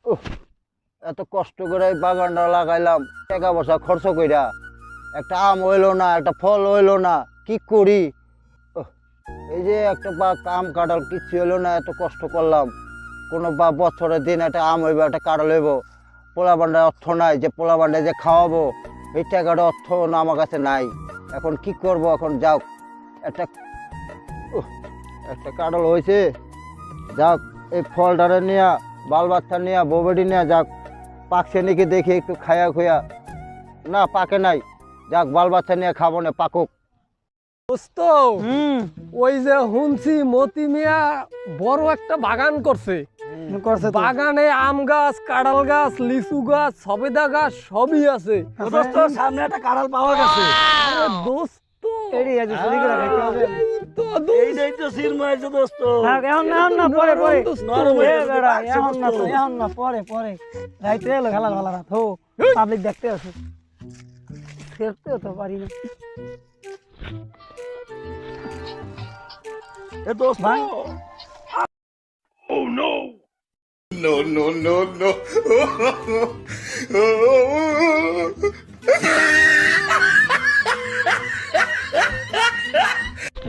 উফ, এত কষ্ট করে এই বাগানটা লাগাইলাম, টাকা পয়সা খরচ কইরা একটা আম হইলো না, একটা ফল হইলো না, কি করি? উফ, এই যে একটা আম কাঁঠাল কিচ্ছু হইলো না, এত কষ্ট করলাম। কোনো বছরের দিন একটা আম হইব, একটা কাঁঠাল হইব, পোলা বান্ডার অর্থ নাই, যে পোলা বান্ডায় যে খাওয়াবো এই টাকাটা অর্থ না আমার কাছে নাই। এখন কি করব? এখন যাও একটা উফ, একটা কাঁঠাল হয়েছে, যাক এই ফলটারে নিয়া বাল বাচ্চা নিয়া বউবেটি নিয়া যাক, পাকছে নাকি দেখি একটু খায়া খুয়া, না পাকে নাই, যাক বাল বাচ্চা নিয়ে খাবো না, পাকুক। দোস্ত ওই যে শুনছি মতি মিয়া বড় একটা বাগান করছে। বাগানে আম গাছ, কাঁঠাল গাছ, লিচু গাছ, সবেদা গাছ সবই আছে। দোস্ত সামনে একটা কাঁঠাল পাওয়া গেছে। আরে দোস্ত এড়ি আছে চুরি করে খাইতে হবে। তো এইটাই তো সিরমা আছে দোস্ত। এখন না পরে পরে নরম হয়ে গেছে, বেড়া বাড়ছে এখন না তো দোস্ত। এখন না পরে পরে রাইতে এলো খেলা ভালো রাত হো পাবলিক দেখতে আছে খেলতেও তো পারি না এ দোস্ত ভাই।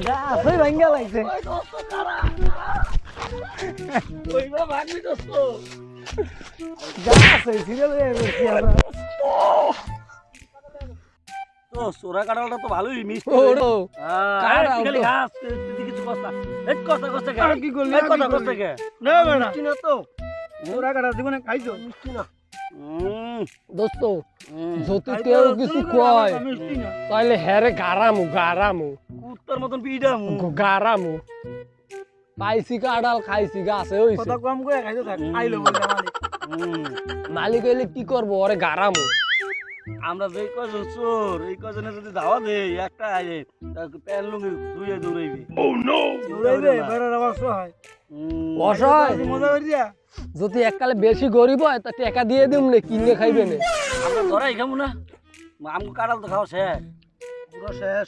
যা তুই ভাঙ্গা লাগছে ওইবা ভাগবি দোস্ত। যা আছে সিরিয়াল হয়ে গেছি আমরা দোস্ত ওরা কাঁঠালটা তো ভালোই মিষ্টি। ওরো কাঁঠাল খালি তো। ঘাস, তুই কিছু কষ্ট না। এই কথা কষ্ট কে? কি করলি? এই কথা কষ্ট কে? না বেড়া মিষ্টি না তো তোরা কাটা জীবনে খাইছো মিষ্টি না দোস্ত যদি কেউ কিছু কয় মিষ্টি না তাহলে হ্যারে গারামু কুত্তার মতন পিডাম। গারামু পাইছি কাঁঠাল খাইছি গাছে হইছে। কথা কম করে খাইছো থাক আইলো বলে মালিক মালিক হইলে কি করবো, ওরে গারামু। আমরা যে কজন চোর, এই কজনে যদি ধাওয়া দেই একটা আইলে প্যান লুঙ্গি ধুয়ে দৌড়াইবি। দৌড়াইবে বেড়ার আবার সহায় অসহায় মজা করে দিয়া যদি এককালে বেশি গরিব হয় তা টাকা দিয়ে দিম নে, কিনে খাইবে না। আমরা ধরাই খাবো না, আমগো কাঁঠাল তো খাওয়া শেষ। পুরো শেষ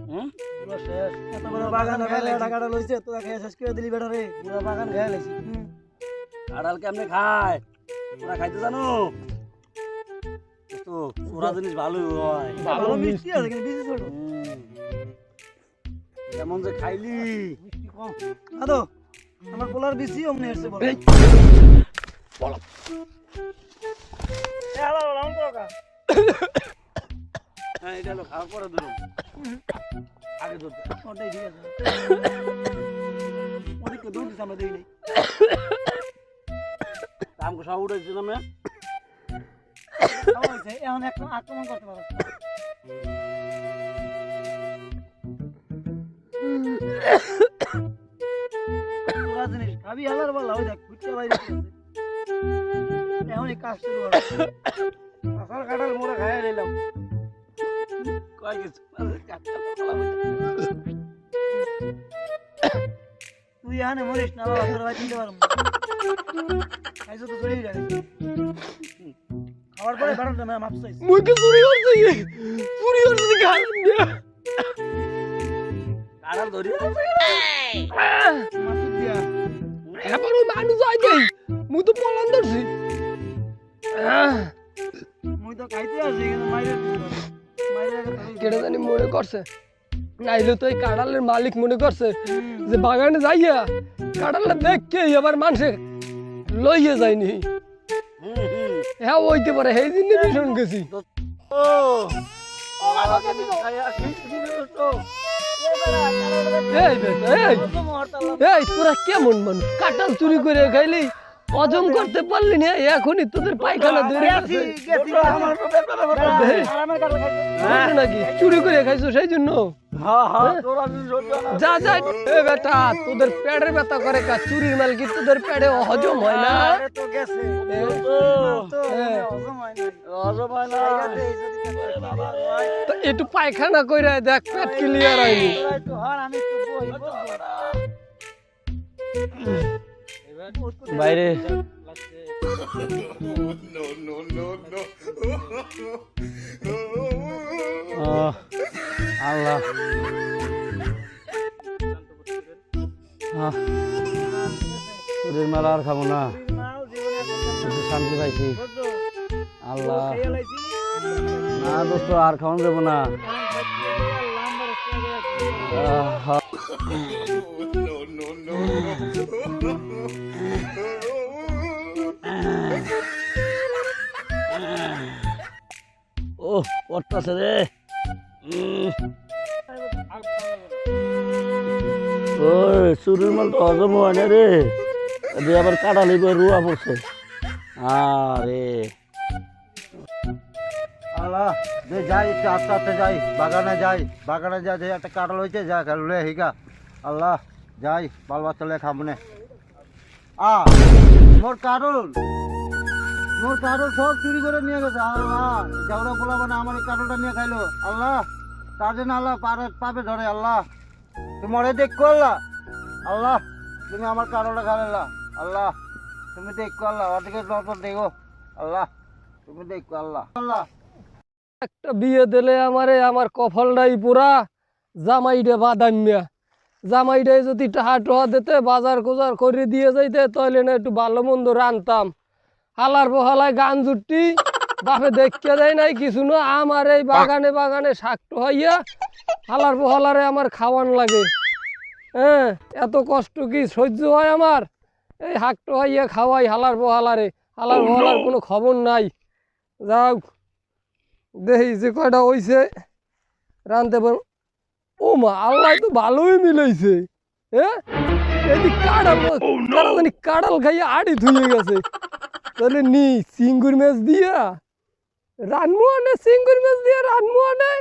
হুম? পুরো শেষ এত বড় বাগান খেলে টাকাটা লইছে তোরা খেয়ে শেষ করে দিলি বেটা রে পুরো বাগান খেয়ে লাইছি কাঁঠাল কেমনে খায় তোরা খাইতে জানো? তো ওরা জিনিস ভালো হয়। ভালো ভালো মিষ্টি মিষ্টি। আছে কিন্তু বেশি ছোট কেমন যে খাইলি। মিষ্টি কম আদো আমার পোলার বেশি অমনি এসে বল এই, হ্যালো রাম তোকা হ্যাঁ এটা হলো খাওয়ার পরে ধরুন, আগে ধরতে। ওটাই ঠিক আছে ওদিকে দৌড় দিতে আমরা দেই নাই আমগো সব উঠেছে না? হইছে এখন একটা আক্রমণ করতে পারছ তোরা জিনিস খাবি হালার বলা ওই দেখ ফুটতে বাইরে আছে এখন এই কাজ শুরু হবে আসার কাটার মোড়ে খাইয়া নিলাম কয় কিছু তুই এখানে মরিস না বাবা তোর ভাই দিতে পারবো খাইছো তো চলেই যাবে খাওয়ার পরে বেড়াতে ম্যাম আপসাইস মুখে চুরি হচ্ছে গাল দিয়া। কাঁঠাল ধরি মাসুদ দিয়া এবার ওই মানুষ আই দেই মুই তো পলান ধরছি। মুই তো খাইতে আছি কিন্তু মাইরে মাইরে কেটে জানি মনে করছে, নাইলে তো এই কাঁঠালের মালিক মনে করছে যে বাগানে যাইয়া কাঁঠালটা দেখকে এবার মানুষে লইয়ে যায়নি। হ্যাঁ ওইতে পারে, সেই জন্য ভীষণ গেছি। ও খাই আসি তো। এই বেটা এই তোরা কেমন মানুষ, কাঁঠাল চুরি করে খাইলি হজম করতে পারলি না, এখনই তোদের পায়খানা ধরে আছে আরামের কাটা খাইছো নাকি? চুরি করে খাইছো সেই জন্য? হ্যাঁ হ্যাঁ তোরা জিনিস হচ্ছে না। যা যা এ বেটা, তোদের পেটের ব্যথা করে কা? চুরির মাল কি তোদের পেটে হজম হয় না? আরে তো গেছে এ, তো হ্যাঁ। হজম হয় না হজম হয় না। তো একটু পায়খানা কইরা দেখ, পেট ক্লিয়ার হয়নি। একটু হর আমি একটু বই বাইরে আল্লাহ তোদের মেলা আর খাবো না। জীবনে একটু শান্তি পাইছি বুঝছো আল্লাহ খেয়ে লাইছি না দোস্ত আর খাওয়ান যাবো না আহা। ও পড়তাছে রে ওই চুরির মাল তো হজম হয় না রে দিয়ে আবার কাটা লিবে রুয়া পড়ছে আরে আল্লাহ যে যাই একটু আস্তে আস্তে যাই বাগানে যাই যে একটা কাঁঠাল হয়েছে যা লুলে হিকা আল্লাহ যাই বাল বাচ্চা লে খামনে মোর কাঁঠাল সব চুরি করে নিয়ে গেছে আল্লাহ যাওরা বলাবো না আমার এই কাঁঠালটা নিয়ে খাইলো আল্লাহ কাজে না আল্লাহ পাবে ধরে আল্লাহ তুমি মরে দেখো আল্লাহ আল্লাহ তুমি আমার কাঁঠালটা খাইলা আল্লাহ তুমি দেখো আল্লাহ ওদিকে নজর দেখো আল্লাহ তুমি দেখো আল্লাহ আল্লাহ একটা বিয়ে দিলে আমারে আমার কফলটাই পুরা জামাইডে বাদামিয়া জামাইডে যদি টাহা টোহা দিতে বাজার কোজার করে দিয়ে যাইতে তাহলে না একটু ভালো মন্দ রানতাম হালার বহালায় গান জুটি বাপে দেখতে দেয় নাই কিছু না আমার এই বাগানে শাক টোহাইয়া হালার বহালারে আমার খাওয়ান লাগে হ্যাঁ এত কষ্ট কি সহ্য হয় আমার এই হাক টোহাইয়া খাওয়াই হালার বহালার কোনো খবর নাই যাও দেখি যে কয়টা হইছে রানতে পার ও মা আল্লাহ তো ভালোই মিলাইছে হ্যাঁ এদিক কাঁড়াল খাইয়া আড়ি ধুয়ে গেছে তাহলে নি চিঙ্গুর মাছ দিয়া রানমু আনে চিঙ্গুর মাছ দিয়া রানমু আনে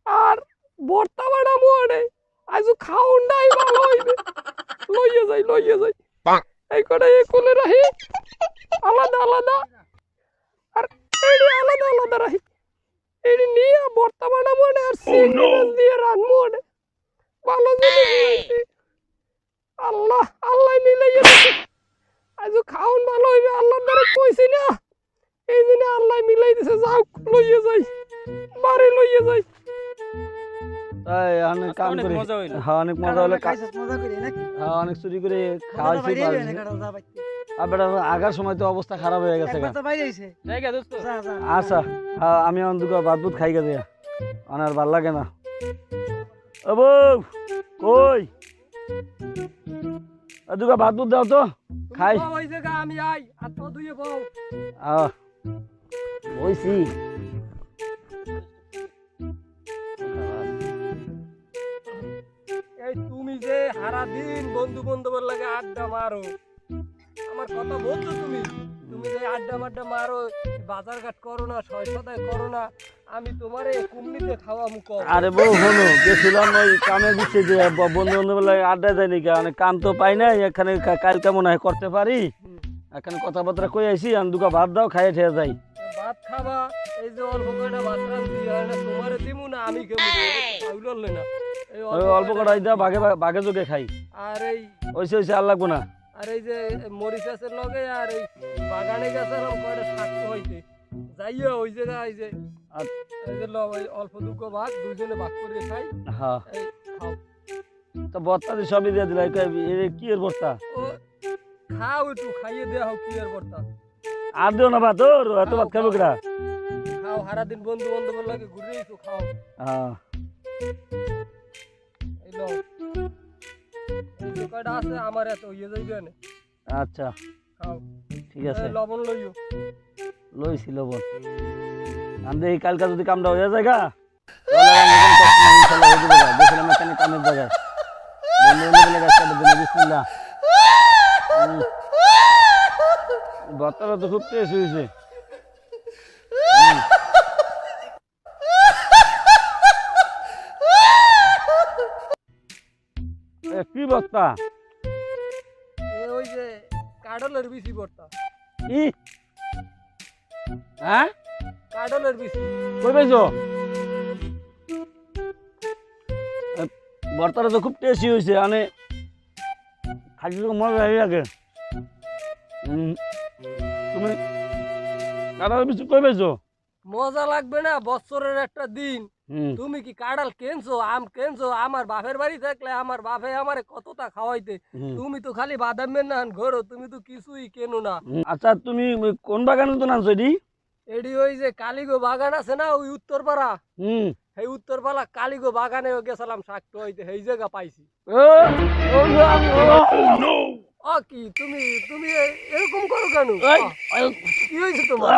আর ভর্তা বাড়ামু আনে আজ খাওন নাই ভালো হইবে লইয়ে যাই এই কটা এ কোলে রাহি আলাদা আর এইডি আলাদা রাহি এডি নিয়ে ভর্তা বানামু আনে আর চিংড়ি মাছ দিয়ে রানমু আনে ভালো জিনিস আল্লাহ মিলাইয়া দিছে আজ খাওন ভালো হইবে আল্লাহর দ্বারা কইছি না এই জন্য আল্লাহ মিলাই দিছে যাও লইয়ে যাই বাড়ি লইয়ে যাই তাই অনেক কাম করে হ্যাঁ অনেক মজা হলো খাইছস মজা করে নাকি হ্যাঁ অনেক চুরি করে খাওয়াইছি বাইরে বাড়ি। না কাঁঠাল যা বাইতে আর বেটা আগার সময় তো অবস্থা খারাপ হয়ে গেছে একবার তো বাইরে আইছে জায়গা দোস্ত যা আচ্ছা হ্যাঁ আমি অন্ধুকা বাদবুদ খাই গেছে আমার ভাল লাগে না ও বউ কই দুকা ভাত বুত দাও তো খাই হইছে গা আমি আই আর তো দুইয়ে বউ বইছি এই তুমি যে সারা দিন বন্ধু বান্ধবের লাগে আড্ডা মারো আমার কথা বলছো তুমি যে আড্ডা মারো বাজার ঘাট করো না সদায় করো না আমি তোমারে কুমনিতে খাওয়া মুখ আরে বউ হলো গেছিলাম ওই কামে দিচ্ছে যে বন্ধু বান্ধবের লাগে আড্ডা দেয়নি কারণ কাম তো পাই না এখানে কালকে মনে হয় করতে পারি এখানে কথাবার্তা কই আইছি আমি দুকা ভাত দাও খাইয়ে ঠেয়ে যাই ভাত খাবা এই যে অল্প কয়টা ভাত রান্ধি হয় না তোমারে দিমু না আমি কেমন না এই ওই অল্প কটা দাও ভাগে যোগে খাই আর এই ওইসে আর লাগবো না আর এই যে মরিচ গাছের লগে আর এই বাগানে গাছের কয়টা শাক হইতে যাইয়া ওই জায়গা এই যে ওই অল্প দুঃখ ভাগ দুজনে ভাগ করে খাই হ্যাঁ এই খাও তো বর্তা দিয়ে সবই দিয়ে দিলা কি এর বর্তা ও খাও একটু খাইয়ে দেওয়া হোক কি আর বর্তা আর দিও না ভাত তোর এত ভাত খাবো কিরা খাও সারাদিন বন্ধু বান্ধবের লাগে ঘুরে তো খাও হ্যাঁ এই লো এই যে কয়টা আছে আমার এত ইয়ে যাইবে না আচ্ছা খাও ঠিক আছে লবণ লইও লইছি লবণ আমি এই কালকা যদি কামটা হয়ে যায় গা তাহলে আমি কোনো কষ্ট নাই, ইনশাআল্লাহ হয়ে যাবে গা। দেখলাম এখানে কামের জায়গায় বন্ধু বলে গাছটা দিন বিসমিল্লাহ বর্তাটা তো খুব টেস্ট হয়েছে কি বর্তা ওই যে কাডলের বিচি বর্তা কি হ্যাঁ কাডলের বিচি কই পাইছো বর্তাটা তো খুব টেস্টি হয়েছে মানে খাইতে তো মজা হয়ে লাগে তুমি কাঁঠাল বিচি কই পাইছো মজা লাগবে না বছরের একটা দিন হুম তুমি কি কাঁড়াল কেনছো আম কেনছো আমার বাপের বাড়ি থাকলে আমার বাপে আমারে কতটা খাওয়াইতে হুম। তুমি তো খালি বাদামের নান ঘরো তুমি তো কিছুই কেনো না আচ্ছা তুমি ওই কোন বাগানে তো নামছো এটি এডি ওই যে কালিগো বাগান আছে না ওই উত্তরপাড়া হুম সেই উত্তরপাড়া কালিগো বাগানে গেছিলাম শাক হইতে সেই জায়গা পাইছি ও কি তুমি তুমি এরকম করো কেন কি হয়েছে তোমার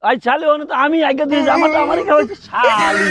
আই ছালে তো আমি আগে দিয়ে আমারই খাওয়াইছি শালি